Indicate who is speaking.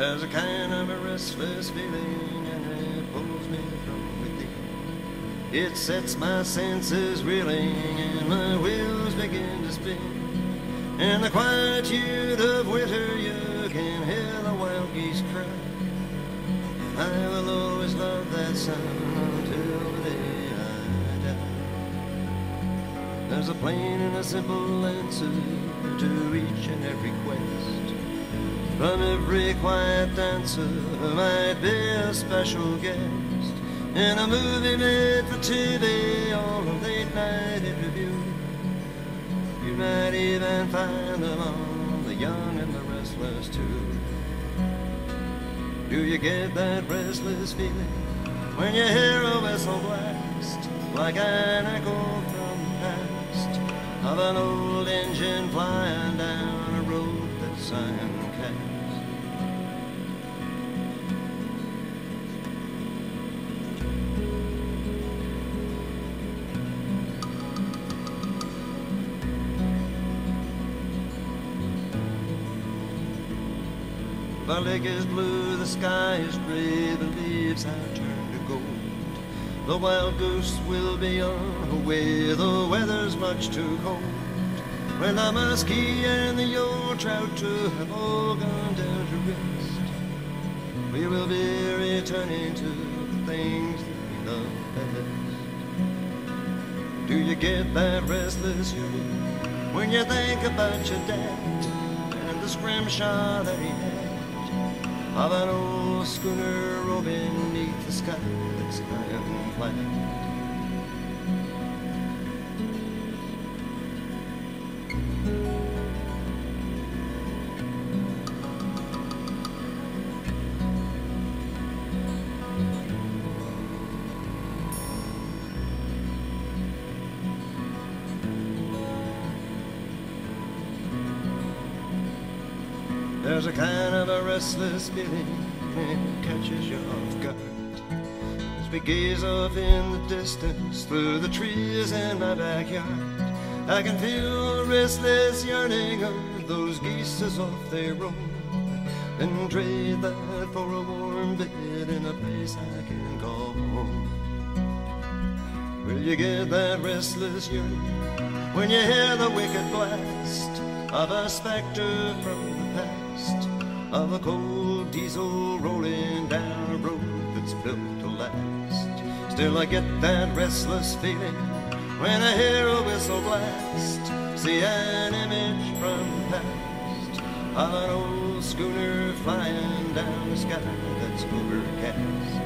Speaker 1: There's a kind of a restless feeling, and it pulls me from within. It sets my senses reeling, and my wheels begin to spin. In the quietude of winter, you can hear the wild geese cry. I will always love that sound until the day I die. There's a plain and a simple answer to each and every quest. From every quiet dancer might be a special guest in a movie made for TV or a late-night interview. You might even find them on The Young and the Restless too. Do you get that restless feeling when you hear a whistle blast, like an echo from the past of an old engine flying down a road that's sign-cast? The lake is blue, the sky is gray, the leaves have turned to gold. The wild goose will be on her way, the weather's much too cold. When the muskie and the old trout too have all gone down to rest, we will be returning to the things that we love best. Do you get that restless yearning when you think about your dad and the scrimshaw that he had, of an old schooner roving neath the sky that's ironclad? There's a kind of a restless feeling, it catches you off guard as we gaze off in the distance through the trees in my backyard. I can feel the restless yearning of those geese as off they roam, and trade that for a warm bed in a place I can call home. Will you get that restless yearning when you hear the wicked blast of a specter from the past, of a cold diesel rolling down a road that's built to last? Still I get that restless feeling when I hear a whistle blast, see an image from the past of an old schooner flying down the sky that's overcast.